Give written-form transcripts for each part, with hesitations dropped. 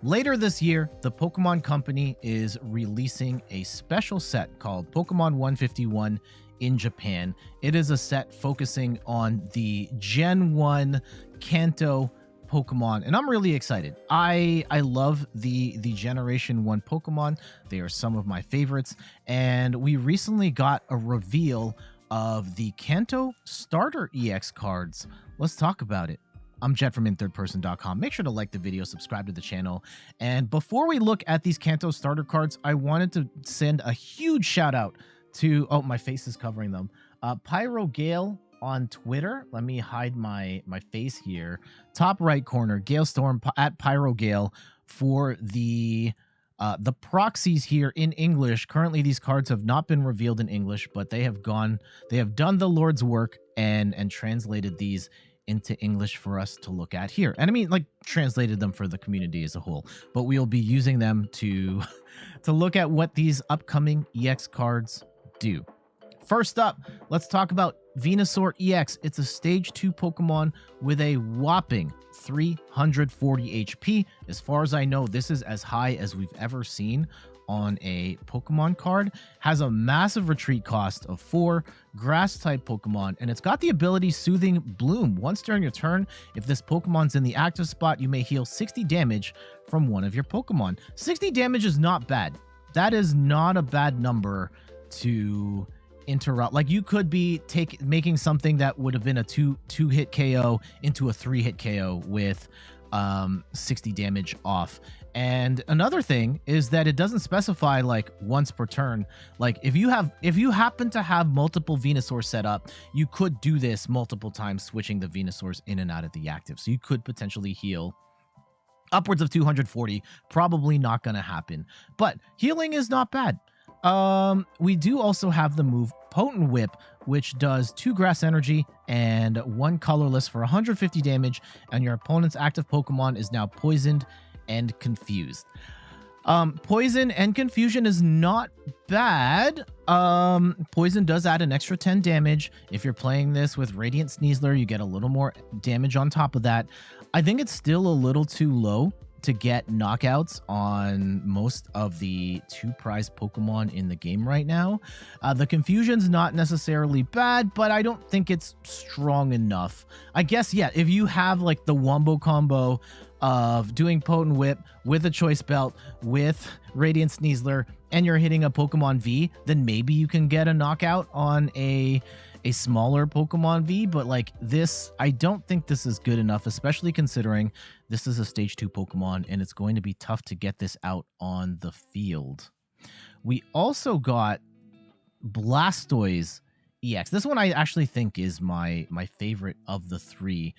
Later this year, the Pokemon Company is releasing a special set called Pokemon 151 in Japan. It is a set focusing on the Gen 1 Kanto Pokemon, and I'm really excited. I love the Generation 1 Pokemon. They are some of my favorites, and we recently got a reveal of the Kanto Starter EX cards. Let's talk about it. I'm Jet from inthirdperson.com. Make sure to like the video, subscribe to the channel. And before we look at these Kanto starter cards, I wanted to send a huge shout out to, oh, my face is covering them. Pyro Gale on Twitter. Let me hide my face here. Top right corner, Gale Storm at Pyro Gale for the proxies here in English. Currently, these cards have not been revealed in English, but they have done the Lord's work and translated these into English for us to look at here. And I mean, like, translated them for the community as a whole, but we'll be using them to look at what these upcoming EX cards do. First up, let's talk about Venusaur EX. It's a stage 2 Pokemon with a whopping 340 HP. As far as I know, this is as high as we've ever seen on a Pokemon card. Has a massive retreat cost of 4, grass type Pokemon, and it's got the ability Soothing Bloom. Once during your turn, if this Pokemon's in the active spot, you may heal 60 damage from one of your Pokemon. 60 damage is not bad. That is not a bad number to interrupt. Like, you could be making something that would have been a two hit KO into a 3-hit KO with 60 damage off. And another thing is that it doesn't specify like once per turn. Like, if you happen to have multiple Venusaurs set up, you could do this multiple times, switching the Venusaurs in and out of the active. So you could potentially heal upwards of 240. Probably not going to happen, but healing is not bad. We do also have the move Potent Whip, which does 2 grass energy and 1 colorless for 150 damage, and your opponent's active Pokemon is now poisoned and confused. Poison and confusion is not bad. Poison does add an extra 10 damage. If you're playing this with Radiant Sneasler, you get a little more damage on top of that. I think it's still a little too low to get knockouts on most of the 2 prized Pokemon in the game right now. The confusion's not necessarily bad, but I don't think it's strong enough. I guess, yeah, if you have like the wombo combo of doing Potent Whip with a Choice Belt with Radiant Sneasler and you're hitting a Pokemon V, then maybe you can get a knockout on a smaller Pokemon V, but like this, I don't think this is good enough, especially considering this is a stage 2 Pokemon and it's going to be tough to get this out on the field. We also got Blastoise EX. This one I actually think is my favorite of the 3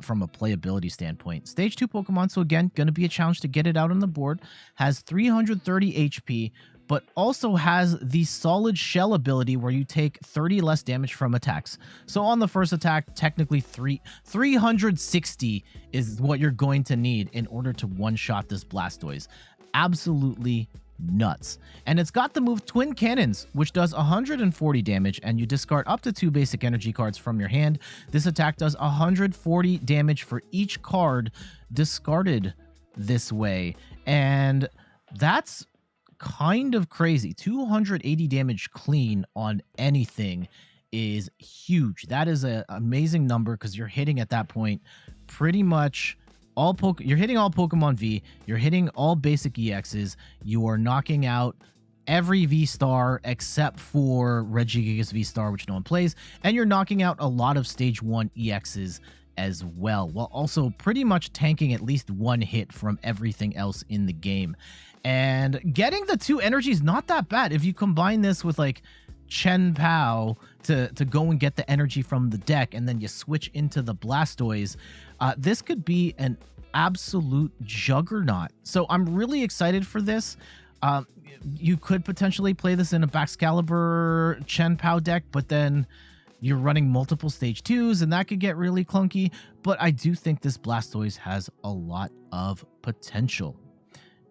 from a playability standpoint. Stage 2 Pokemon, so again, going to be a challenge to get it out on the board. Has 330 HP, but also has the Solid Shell ability where you take 30 less damage from attacks. So on the first attack, technically 360 is what you're going to need in order to one-shot this Blastoise. Absolutely nuts. And it's got the move Twin Cannons, which does 140 damage, and you discard up to 2 basic energy cards from your hand. This attack does 140 damage for each card discarded this way, and that's kind of crazy. 280 damage clean on anything is huge. That is an amazing number because you're hitting at that point pretty much you're hitting all Pokemon V, you're hitting all basic EXs, you are knocking out every V-Star except for Regigigas V-Star, which no one plays, and you're knocking out a lot of stage 1 EXs as well, while also pretty much tanking at least 1 hit from everything else in the game. And getting the 2 energy is not that bad. If you combine this with like Chen Pao to go and get the energy from the deck, and then you switch into the Blastoise, this could be an absolute juggernaut. So I'm really excited for this. You could potentially play this in a Baxcalibur Chen Pao deck, but then you're running multiple stage 2s, and that could get really clunky. But I do think this Blastoise has a lot of potential.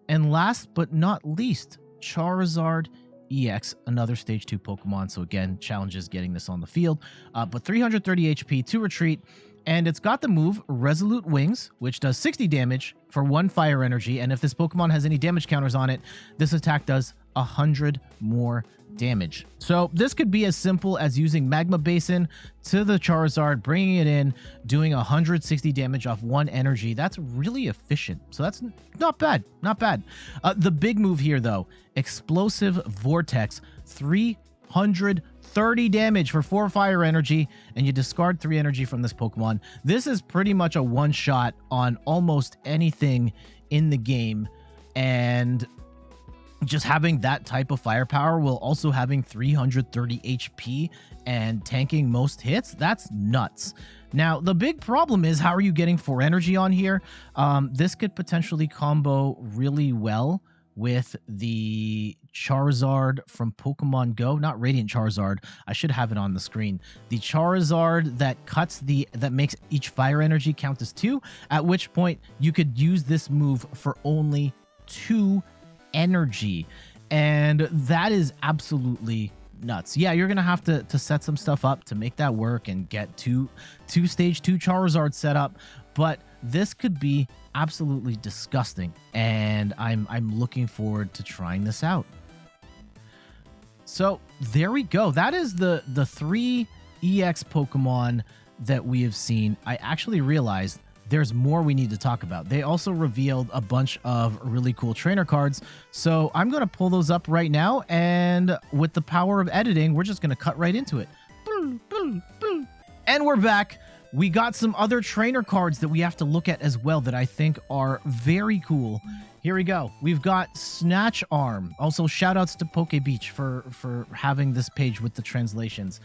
And last but not least, Charizard EX, another stage 2 Pokemon. So again, challenges getting this on the field. But 330 HP to retreat, And it's got the move Resolute Wings, which does 60 damage for 1 fire energy. And if this Pokemon has any damage counters on it, this attack does 100 more damage. So this could be as simple as using Magma Basin to the Charizard, bringing it in, doing 160 damage off 1 energy. That's really efficient. So that's not bad. Not bad. The big move here, though, Explosive Vortex, 330 damage for 4 fire energy, and you discard 3 energy from this Pokemon. This is pretty much a one-shot on almost anything in the game, and just having that type of firepower while also having 330 HP and tanking most hits, that's nuts. Now, the big problem is, how are you getting 4 energy on here? This could potentially combo really well with the Charizard from Pokemon Go. Not Radiant Charizard. I should have it on the screen. The Charizard that makes each fire energy count as 2, at which point you could use this move for only 2 energy, and that is absolutely nuts. Yeah, you're gonna have to set some stuff up to make that work and get two stage 2 Charizard set up, but this could be absolutely disgusting, and I'm looking forward to trying this out. So there we go. That is the 3 EX Pokemon that we have seen. I actually realized there's more we need to talk about. They also revealed a bunch of really cool trainer cards. So I'm going to pull those up right now. And with the power of editing, we're just going to cut right into it. And we're back. We got some other trainer cards that we have to look at as well that I think are very cool. Here we go. We've got Snatch Arm. Also, shout outs to Poke Beach for having this page with the translations.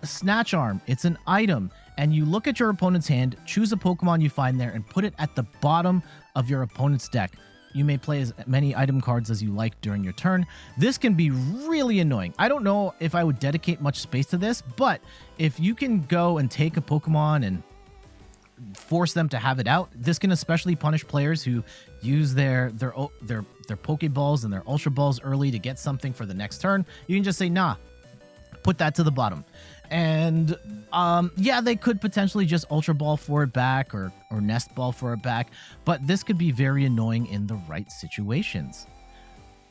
Snatch Arm, it's an item, and you look at your opponent's hand, choose a Pokemon you find there, and put it at the bottom of your opponent's deck. You may play as many item cards as you like during your turn. This can be really annoying. I don't know if I would dedicate much space to this, but if you can go and take a Pokemon and force them to have it out, this can especially punish players who use their Pokeballs and their Ultra Balls early to get something for the next turn. You can just say, nah, put that to the bottom. And yeah, they could potentially just Ultra Ball for it back or Nest Ball for it back, but this could be very annoying in the right situations.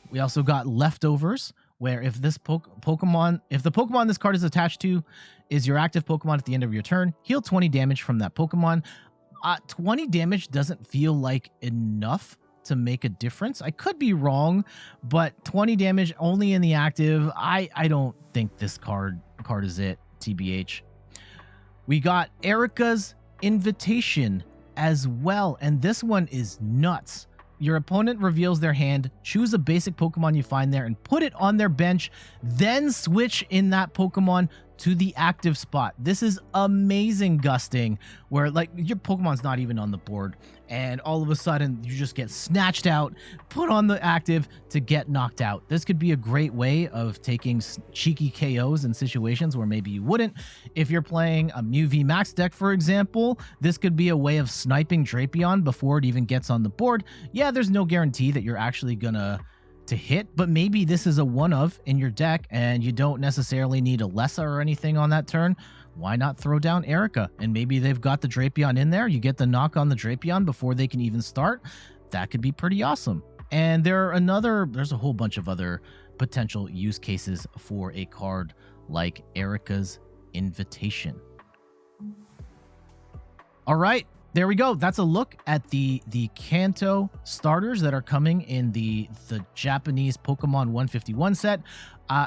We also got Leftovers, where if this Pokemon this card is attached to is your active Pokemon at the end of your turn, heal 20 damage from that Pokemon. 20 damage doesn't feel like enough to make a difference. I could be wrong, but 20 damage only in the active, I don't think this card is it, TBH. We got Erica's Invitation as well, and this one is nuts. Your opponent reveals their hand, choose a basic Pokemon you find there, and put it on their bench, then switch in that Pokemon to the active spot. This is amazing gusting, where like your Pokemon's not even on the board, and all of a sudden you just get snatched out, put on the active to get knocked out. This could be a great way of taking cheeky KOs in situations where maybe you wouldn't. If you're playing a Mew V Max deck, for example, this could be a way of sniping Drapion before it even gets on the board. Yeah, there's no guarantee that you're actually gonna to hit, but maybe this is a one of in your deck and you don't necessarily need a Lessa or anything on that turn. Why not throw down Erica? And maybe they've got the Drapion in there. You get the knock on the Drapion before they can even start. That could be pretty awesome. And there's a whole bunch of other potential use cases for a card like Erica's Invitation. All right. There we go. That's a look at the Kanto starters that are coming in the Japanese Pokemon 151 set.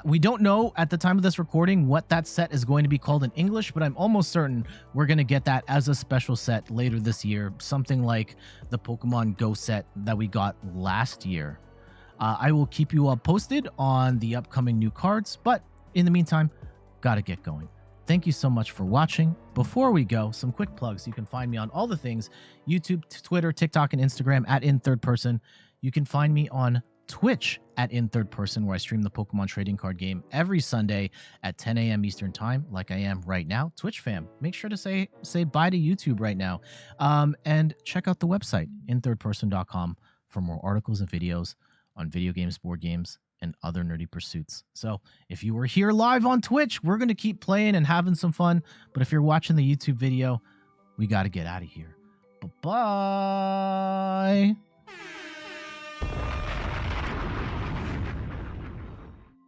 We don't know at the time of this recording what that set is going to be called in English, but I'm almost certain we're going to get that as a special set later this year, something like the Pokemon Go set that we got last year. I will keep you all posted on the upcoming new cards, but in the meantime, gotta get going. Thank you so much for watching. Before we go, some quick plugs. You can find me on all the things: YouTube, Twitter, TikTok, and Instagram at In3rdPerson. You can find me on Twitch at In3rdPerson, where I stream the Pokemon trading card game every Sunday at 10 a.m. Eastern time, like I am right now. Twitch fam, make sure to say bye to YouTube right now. And check out the website, in3rdperson.com, for more articles and videos on video games, board games, and other nerdy pursuits. So if you were here live on Twitch, we're going to keep playing and having some fun. But if you're watching the YouTube video, we got to get out of here. Bye-bye.